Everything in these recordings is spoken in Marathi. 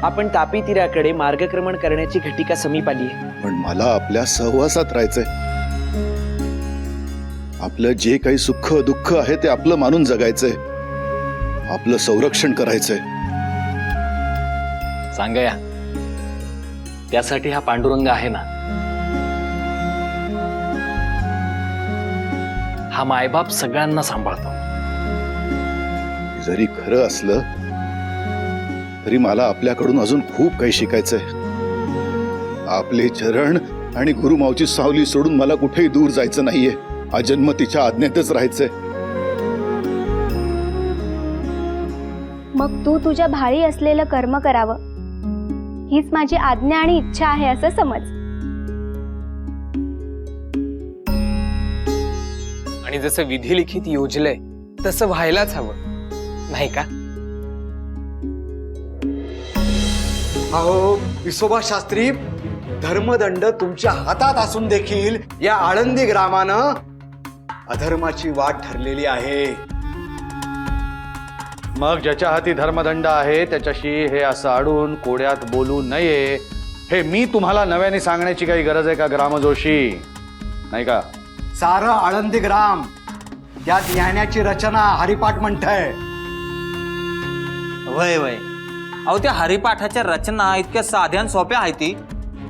आपण तापी तीराकडे मार्गक्रमण करण्याची घटिका समीप आली आहे. पण मला आपल्या सहवासात राहायचंय. आपलं जे काही सुख दुःख आहे ते आपलं मानून जगायचंय. आपलं संरक्षण करायचंय. सांगया, त्यासाठी हा पांडुरंग आहे ना. हा मायबाप सगळ्यांना सांभाळतो. जरी खरं असलं तरी मला आपल्याकडून अजून खूप काही शिकायचंय. आपले चरण आणि गुरुमावची सावली सोडून मला कुठेही दूर जायचं नाहीये. आजन्म तिच्या आज्ञेतच राहायचंय. मग तू तुझ्या भाळी असलेलं कर्म करावं, हीच माझी आज्ञा आणि इच्छा आहे असं समज. आणि जसं विधी लिखित योजलंय तसं व्हायलाच हवं, नाही का? अहो विसोबा शास्त्री, धर्मदंड तुमच्या हातात असून देखील या आळंदी ग्रामानं अधर्माची वाट ठरलेली आहे. मग ज्याच्या हाती धर्मदंड आहे त्याच्याशी हे असं अडून कोड्यात बोलू नये, हे मी तुम्हाला नव्याने सांगण्याची काही गरज आहे का ग्रामजोशी? नाही का? सारं आळंदी ग्राम या ज्ञानाची रचना हरिपाठ म्हणतंय. वय वय, अहो त्या हरिपाठाच्या रचना इतक्या साध्या आणि सोप्या आहेत, ती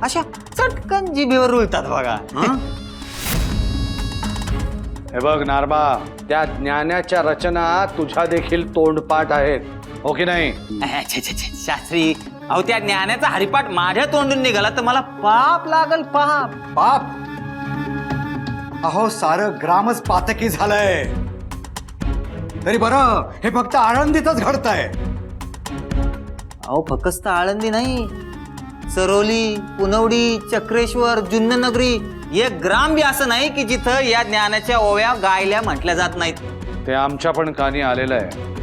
अशा चटकन जिभेवर रुळतात बघा. हे बघ नारबा, त्या ज्ञानाच्या रचना तुझ्या देखील तोंडपाठ आहेत, हो की नाही? छे छे छे, शास्त्री, अहो त्या ज्ञानाचा हरिपाठ माझ्या तोंडून निघाला तर मला पाप लागल, पाप. बाप, अहो सारं ग्रामच पातकी झालंय. तरी बरं, हे फक्त आळंदीतच घडतंय. अहो फक्त आळंदी नाही, सरोली, पुनवडी, चक्रेश्वर, जुन्ननगरी, एक ग्राम बी असं नाही की जिथं या ज्ञानाच्या ओव्या गायल्या म्हटल्या जात नाहीत. ते आमच्या पण कानी आलेलं आहे.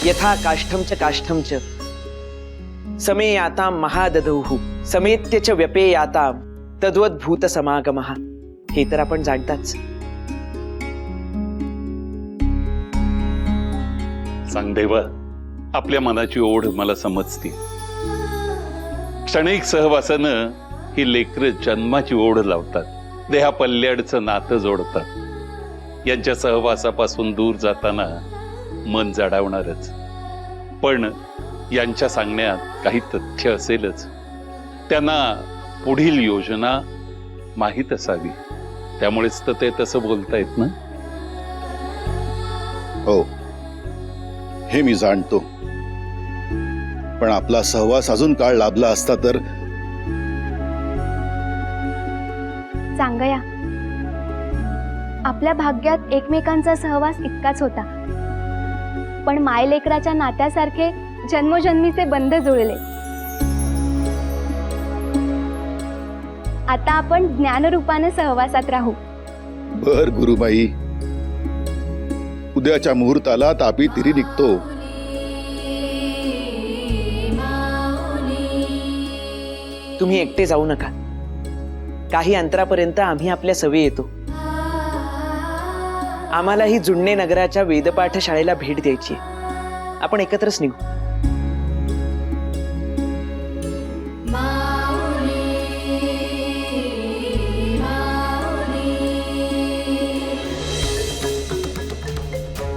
यथा काष्ठमच काष्ठमच समेयाता महादधौः समेत्य च व्यपेयाता तद्वद्भूत समागमः. हे तर आपण जाणताच. सांगदेवा, आपल्या मनाची ओढ मला समजते. क्षणिक सहवासानं ही लेकरं जन्माची ओढ लावतात, देहा पल्ल्याडचं नातं जोडतात. यांच्या सहवासापासून दूर जाताना मन जडावणारच. पण यांच्या सांगण्यात काही तथ्य असेलच. त्यांना पुढील योजना माहीत असावी, त्यामुळेच तर ते तसं बोलतायत ना. हो, हे मी जाणतो. पण आपला सहवास अजून काळ लाभला असता तर. सांगया, आपल्या भाग्यात एकमेकांचा सहवास इतकाच होता, पण मायलेकराच्या नात्यासारखे जन्मोजन्मीचे बंध जुळले. आता आपण ज्ञानरूपाने सहवासात राहू. बर गुरुबाई, उद्याच्या मुहूर्ताला तापी तिरी निघतो. तुम्ही एकटे जाऊ नका. काही अंतरापर्यंत आम्ही आपल्या सवे येतो. आम्हालाही जुन्ने नगराच्या वेदपाठ शाळेला भेट द्यायची. आपण एकत्रच निघू.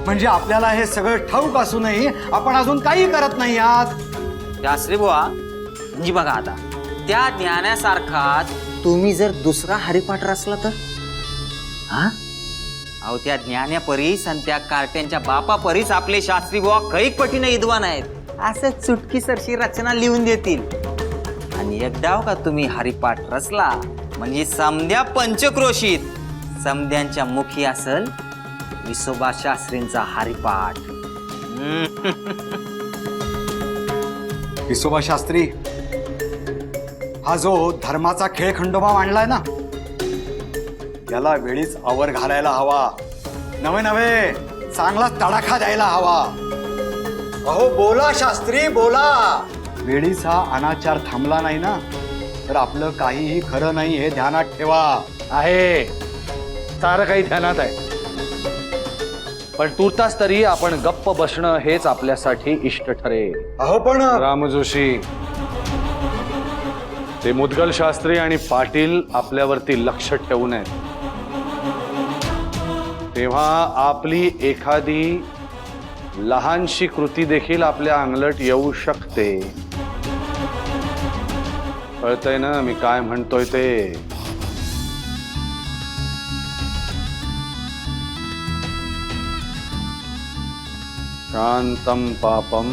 म्हणजे आपल्याला हे सगळं ठाऊक असूनही आपण अजून काही करत नाही आहात. शास्त्री बुवा, म्हणजे बघा आता त्या ज्ञानासारखाच तुम्ही जर दुसरा हरिपाठ रचला तर? हा, अहो त्या ज्ञान्या परीस आणि त्या कार्ट्यांच्या बापा परीस आपले शास्त्री बुवा कैक पटीने विद्वान आहेत. असं चुटकीसरशी रचना लिहून देतील. आणि एकदा का तुम्ही हरिपाठ रचला म्हणजे समध्या पंचक्रोशीत समध्यांच्या मुखी असल विसोबा शास्त्रींचा हरिपाठ. विसोबा शास्त्री, हा जो धर्माचा खेळ खंडोबा मांडलाय ना, याला वेळीच आवर घालायला हवा. नवे नवे चांगला तडाखा द्यायला हवा. अहो बोला शास्त्री, बोला. वेळीच हा अनाचार थांबला नाही ना तर आपलं काहीही खरं नाही, हे ध्यानात ठेवा. आहे, सारं काही ध्यानात आहे. पण तुर्तास तरी आपण गप्प बसणं हेच आपल्यासाठी इष्ट ठरेल. अहो पण राम जोशी, ते मुदगल शास्त्री आणि पाटील आपल्यावरती लक्ष ठेवून आहेत. तेव्हा आपली एखादी लहानशी कृती देखील आपल्या अंगलट येऊ शकते. कळतंय ना मी काय म्हणतोय ते? शांतम पापम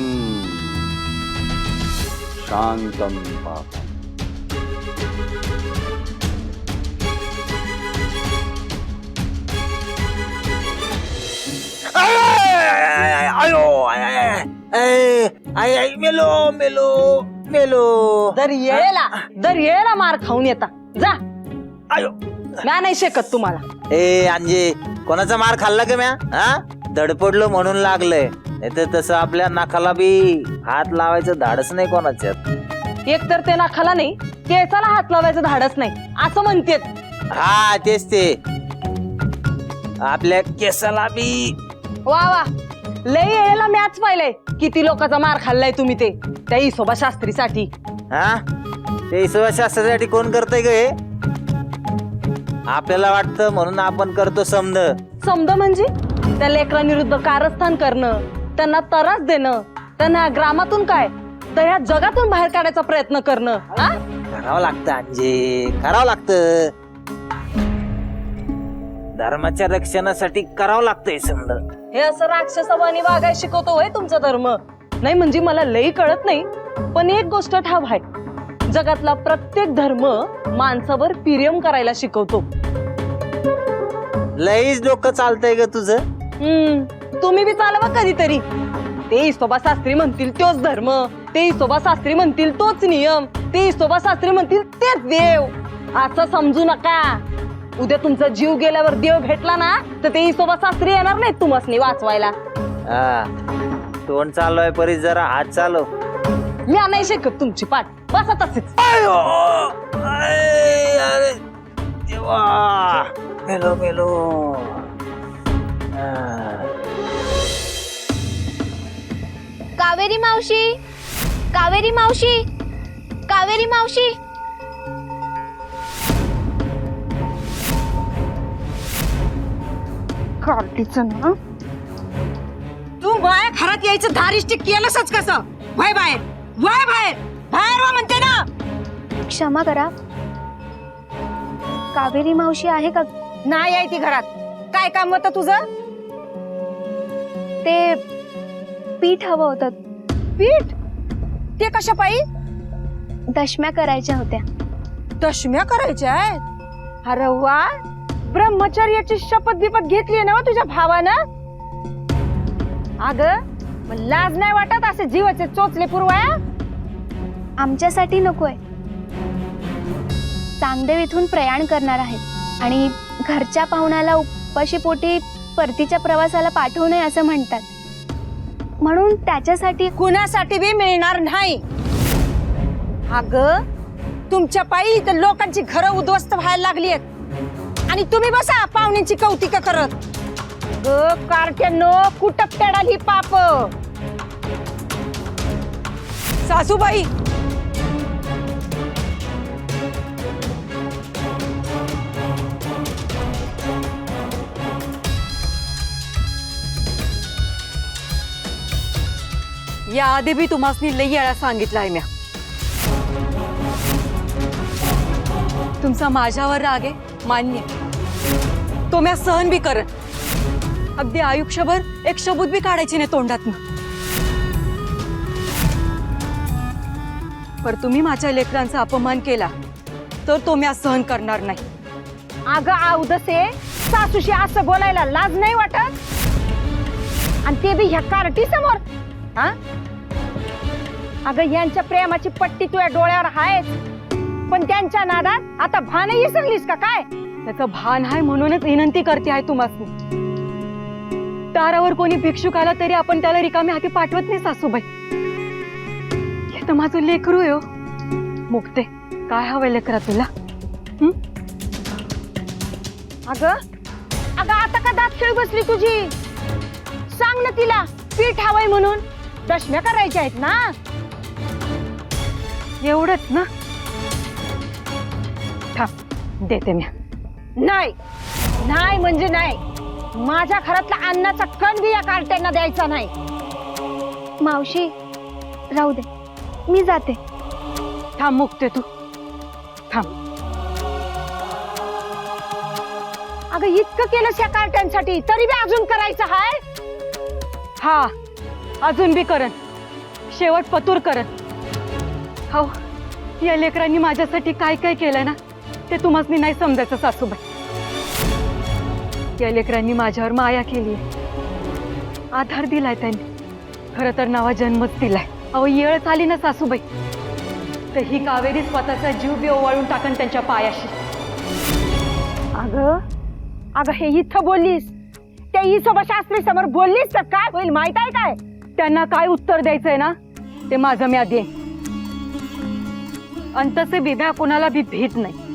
शांतम पापम. मेलो मेलो मेलो. दर येळेला मार खाऊन येता. जा. आयो. म्या नाही शेकत तुम्हाला. ए अंजे, कोणाचा मार खाल्ला का म्या? हा, धडपडलो म्हणून लागलंय, नाही तर तसं आपल्या नाकाला बी हात लावायचं धाडस नाही कोणाच्यात. एक तर ते नाखाला नाही, केसाला हात लावायचं धाडस नाही असं म्हणतेत. हा तेच ते, आपल्या केसाला बी. वा वा, लई येळेला मॅच पाहिलंय. किती लोकांचा मार खाल्लाय तुम्ही ते त्या हिशोबा शास्त्रीसाठी. हा, ते ईश्वरशास्त्रासाठी कोण करतय ग हे? आपल्याला वाटतं म्हणून आपण करतो समद. समद म्हणजे त्या लेकरांविरुद्ध कारस्थान करणं, त्यांना त्रास देणं, त्यांना ग्रामातून काय तर ह्या जगातून बाहेर काढायचा प्रयत्न करणं. हा, करावं लागतं अंजे, करावं लागतं. धर्माच्या रक्षणासाठी करावं लागतंय समद. हे असं राक्षसवाणी वागाय शिकवतो होय तुमचा धर्म? नाही म्हणजे मला लई कळत नाही, पण एक गोष्ट ठाव आहे, जगातला प्रत्येक धर्म माणसावर प्रेम करायला शिकवतो. लईच डोकं चालतंय ग तुझं. तुम्ही बी चालवा कधीतरी. ते ईसोबा शास्त्री म्हणतील तोच धर्म, ते ईसोबा शास्त्री म्हणतील तोच नियम, ते ईसोबा शास्त्री म्हणतील तेच देव. असं समजू नका. उद्या तुमचा जीव गेल्यावर देव भेटला ना तर ते ईसोबा शास्त्री येणार नाहीत तुम्हासनी वाचवायला. हा, तोंड चालवाय परी जरा हात चालव. मी नाही शिकत तुमची पाठ. बसा तसेच. अरे देवा, मेलो मेलो. कावेरी मावशी, कावेरी मावशी, कावेरी मावशी. ना तू बाहेर घरात यायचं धारिष्ट केलंसच कसं? वय बाहेर, वय बाहेर, बाहेर वा म्हणते ना. क्षमा करा, कावेरी मावशी आहे का? नाही आहे ती घरात. काय काम होतं तुझं? ते पीठ हवं होतं. पीठ? ते कशा पायी? दशम्या करायच्या होत्या. दशम्या करायच्या आहेत? अरे वा, ब्रह्मचर्याची शपथ बिपत घेतली ना तुझ्या भावानं. अग लाज नाही वाटत असे जीवाचे चोचले पुरवाया? आमच्यासाठी नकोय. चांगदेव इथून प्रयाण करणार आहेत आणि घरच्या पाहुण्याला उपाशी पोटी परतीच्या प्रवासाला पाठवू नये असं म्हणतात, म्हणून त्याच्यासाठी. कुणासाठी बी मिळणार नाही. अग तुमच्या पायी इथं लोकांची घरं उद्ध्वस्त व्हायला लागली आहेत आणि तुम्ही बसा पाहुण्यांची कौतिक करत. कारट्यानो कुटक पेडाल ही पाप. सासूबाई, या आधी बी तुम्हाला लई वेळा सांगितलं आहे म्या, तुमचा माझ्यावर राग आहे मान्य, तो म्या सहन बी कर. अगदी आयुष्यभर एक शब्द बी काढायची नाही तोंडातनं. पर तुम्ही माझ्या लेकरांचा अपमान केला तर तो म्या सहन करणार नाही. अगं आवदसे, सासूशी असं बोलायला लाज नाही वाटत? आणि ते बी ह्या कार्टी समोर. हा, अगं यांच्या प्रेमाची पट्टी तुझ्या डोळ्यावर आहेच, पण त्यांच्या नादात आता भानही विसरलीस का काय? त्याचं भान आहे म्हणूनच विनंती करते आहे तुम्हाला. दारावर कोणी भिक्षुक आला तरी आपण त्याला रिकाम्या हाती पाठवत नाही सासूबाई. हे तर माझं लेकरू आहे. मुक्ते, काय हवंय लेकरा तुला? अगं अगं आता का दात खेळ बसली तुझी? सांग ना तिला पीठ हवंय म्हणून. दशम्या करायच्या आहेत ना. एवढंच ना. थांब देते मी. नाही नाही म्हणजे नाही. माझ्या घरातला अन्नाचा कण बी या कार्ट्यांना द्यायचा नाही. मावशी राहू दे, मी जाते. थांब मुक्ते तू थांब. अगं इतकं केलंस या कार्ट्यांसाठी तरी बी अजून करायचं हाय. हा अजून बी करन. शेवट पतूर करन. हो या लेकरांनी माझ्यासाठी काय काय केलं ना ते तुम्हाला नाही समजायचं सासूबाई. या लेकरांनी माझ्यावर माया केली, आधार दिलाय त्यांनी. खरं तर नवा जन्मच दिलाय. अहो येळच आली ना सासूबाई तर ही कावेरी स्वतःचा जीव बी ओवाळून टाकन त्यांच्या पायाशी. अगं अगं हे इथं बोललीस त्या इसोबा शास्त्री समोर बोललीस तर काय होईल माहित आहे काय? त्यांना काय उत्तर द्यायचंय ना ते माझं मी आधी. आणि तसे बिब्या कोणाला बी भीत नाही.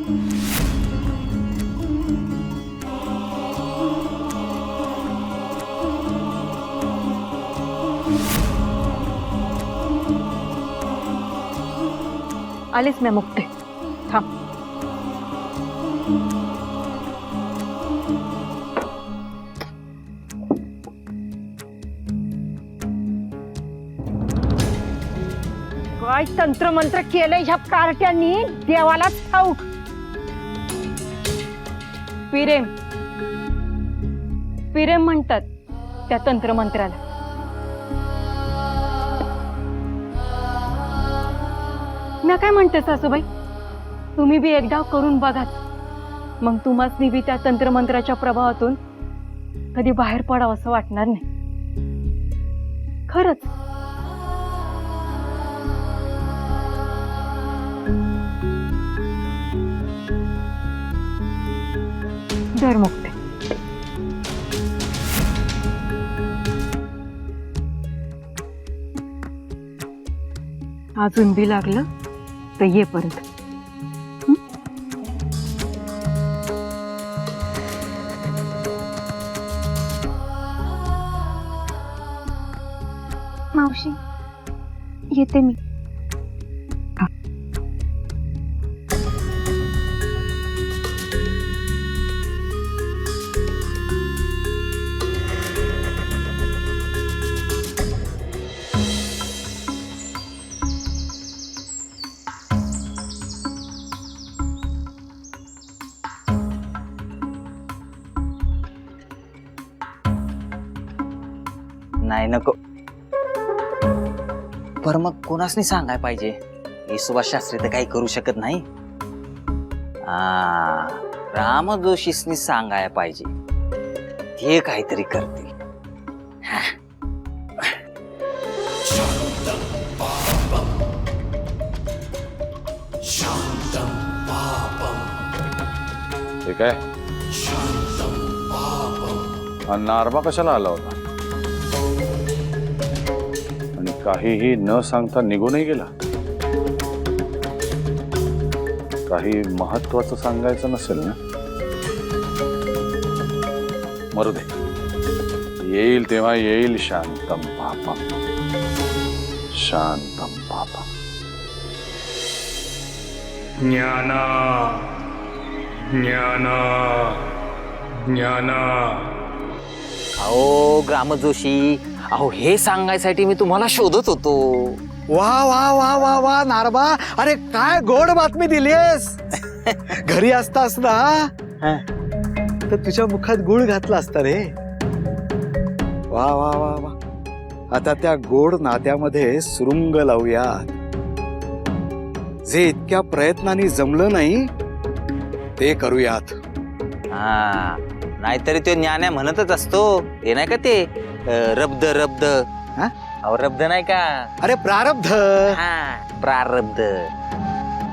आलीच मी मुक्ते. थांब. काय तंत्रमंत्र केलंय ह्या कार्ट्यांनी देवाला ठाऊक. पिरेम पिरेम म्हणतात त्या तंत्रमंत्राला. मी काय म्हणते सासूबाई तुम्ही बी एकदा करून बघा. मग तुम्हाला बी त्या तंत्रमंत्राच्या प्रभावातून कधी बाहेर पडावं असं वाटणार नाही. खरंच. धर मुक्ते. अजून बी लागलं तर ये परत. मावशी येते मी. नाही नको. पर मग कोणासनी सांगाय पाहिजे? येसुभाष शास्त्री तर काही करू शकत नाही. रामजोशीसनी सांगाय पाहिजे, ते काहीतरी करतील. ठीक आहे. नारबा कशाला आला होता आणि काहीही न सांगता निघूनही गेला? काही महत्वाचं सांगायचं नसेल ना? मरू दे, येईल तेव्हा येईल. शांतम पापम, शांतम पापम. ज्ञाना ज्ञाना ज्ञाना. अहो ग्रामजोशी, अहो हे सांगायसाठी मी तुम्हाला शोधत होतो. वा वा वा वा वा नारबा, अरे काय गोड बातमी दिलीस. घरी असतास ना तर तुझ्या मुखात गुळ घातला असता रे. वा वा वा वा. आता त्या गोड नात्यामध्ये सुरुंग लावूयात. जे इतक्या प्रयत्नांनी जमलं नाही ते करूयात. हा, नाहीतरी तो ज्ञान्या म्हणतच असतो हे नाही का ते रब्द रब्द. हा? अहो रब्द नाही का? अरे प्रारब्ध. हा, प्रारब्ध.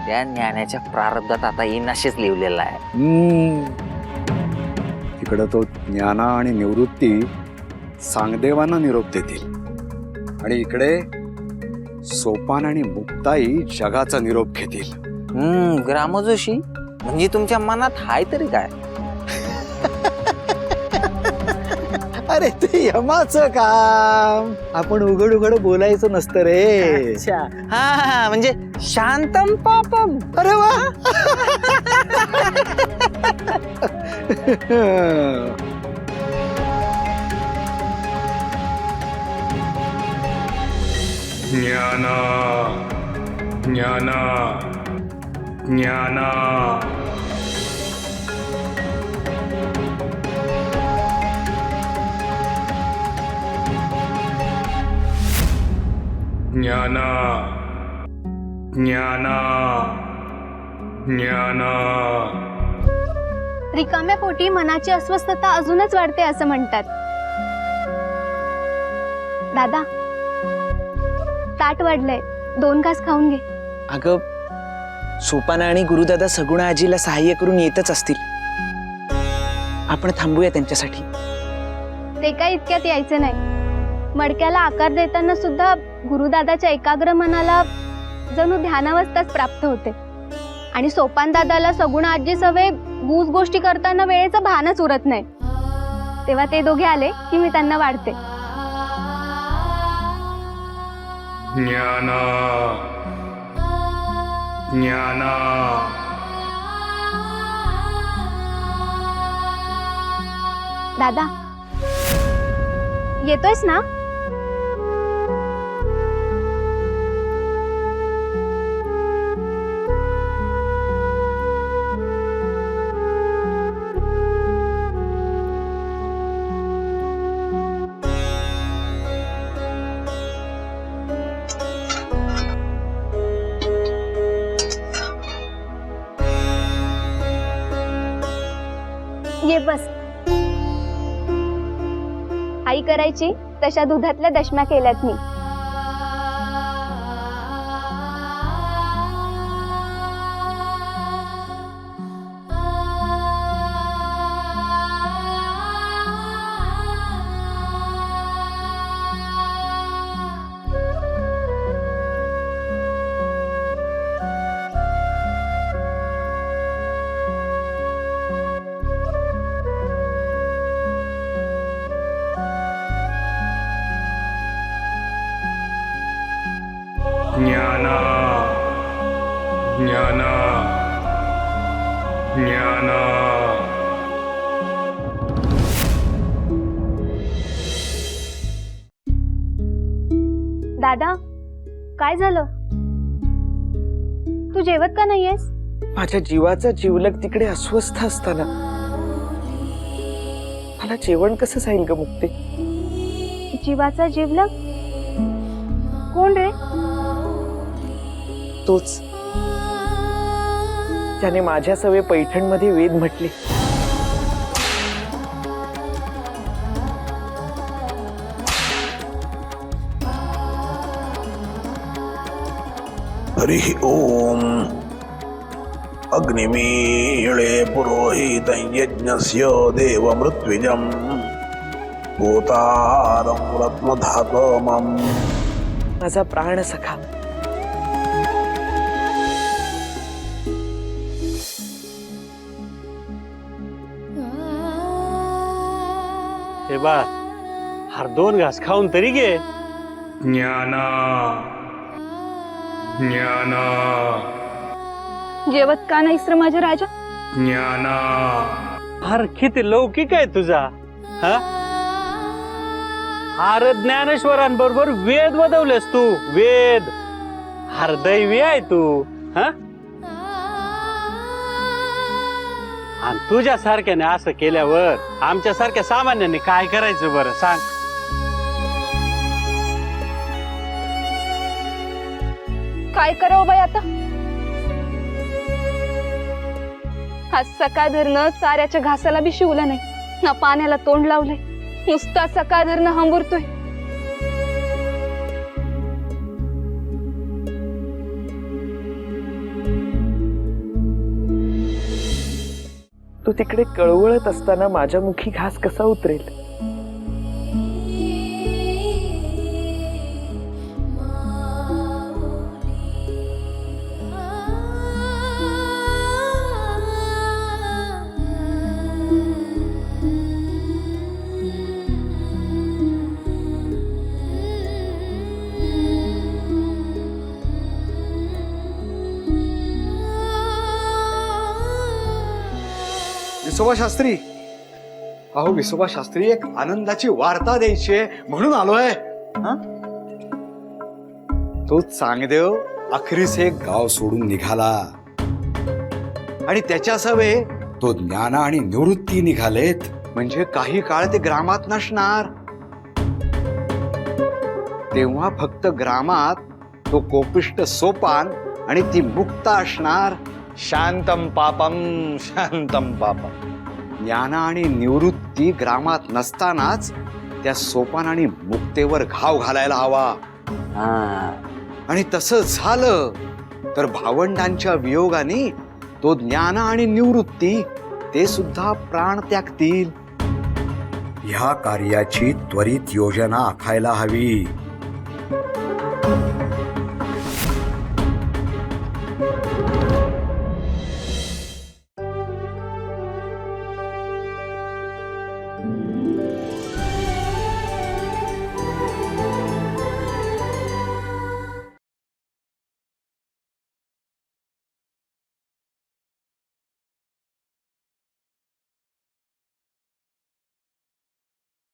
त्या ज्ञानाच्या प्रारब्धात आता इनाशीच लिहिलेला आहे. तिकडं तो ज्ञाना आणि निवृत्ती सांगदेवांना निरोप देतील आणि इकडे सोपान आणि मुक्ताई जगाचा निरोप घेतील. ग्रामजोशी, म्हणजे तुमच्या मनात हाय तरी काय? अरे ते यमाचं काम आपण उघड उघड बोलायचं नसतं रे. अच्छा हा म्हणजे शांतम पापम. अरे वा. ज्ञाना ज्ञाना ज्ञाना ज्ञाना ज्ञाना ज्ञाना. रिकाम्या पोटी मनाची अस्वस्थता अजूनच वाढते असं म्हणतात. दादा, ताट वाढलंय, 2 घास खाऊन घे. अगं, सोपाना आणि गुरुदादा सगुणा आजीला सहाय्य करून येतच असतील. आपण थांबूया त्यांच्यासाठी. ते काय इतक्यात यायचे नाही. मडक्याला आकार देताना सुद्धा गुरुदादाच्या एकाग्र मनाला जणू ध्यानावस्थाच प्राप्त होते. आणि सोपान दादाला सगुणा आजी सवे गूज गोष्टी करताना वेळेचं भानच उरत नाही. तेव्हा ते दोघे आले की मी त्यांना वाढते. ज्ञाना ज्ञाना. दादा, येतोयस ना? ये बस. आई करायची तशा दुधातल्या दशम्या केल्यात मी. ज्ञाना ज्ञाना ज्ञाना. दादा, काय झालं? तू जेवत का नाहीयेस? माझ्या जीवाचा जीवलग तिकडे अस्वस्थ असताना मला जेवण कसं जाईल ग मुक्ते? जीवाचा जीवलग? कोण रे? तोच, त्याने माझ्या सवे पैठणमध्ये वेद म्हटले. हरिः ओम. अग्निमीळे पुरोहितं यज्ञस्य देवमृत्विजं गोतारं रत्नधातमम्. माझा प्राण सखा, हे बा, हर 2 घास खाऊन तरी घे. ज्ञाना ज्ञाना जेवत का नाहीस रे माझ्या राजा? ज्ञाना. हर किती लौकिक आहे तुझा. हा, हर ज्ञानेश्वरांबरोबर वेद वदवलेस तू. वेद हर दैवी आहे तू. हा, आणि तुझ्या सारख्याने असं केल्यावर आमच्या सारख्या सामान्यांनी काय करायचं बरं सांग? काय करावं बाई आता? आज सकाळ धरणं चाऱ्याच्या घासाला बी शिवलं नाही, ना पाण्याला तोंड लावलंय. नुसता सकाळ धरणं हंबुरतोय. तू तिकडे कळवळत असताना माझ्या मुखी घास कसा उतरेल? विसोबा शास्त्री, अहो विसोबा शास्त्री, एक आनंदाची वार्ता द्यायची आहे म्हणून आलोय. हं? तो चांगदेव अखेरीस एक गाव सोडून निघाला आणि त्याच्या सवे तो ज्ञान आणि निवृत्ती निघालेत. म्हणजे काही काळ ते ग्रामात नसणार. तेव्हा फक्त ग्रामात तो कोपिष्ट सोपान आणि ती मुक्ता असणार. शांतम पापम शांतम पापम. ज्ञान आणि निवृत्ती ग्रामात नसतानाच त्या सोपान आणि मुक्तेवर घाव घालायला हवा. आणि तसं झालं तर भावंडांच्या वियोगाने तो ज्ञान आणि निवृत्ती ते सुद्धा प्राण त्यागतील. ह्या कार्याची त्वरित योजना आखायला हवी.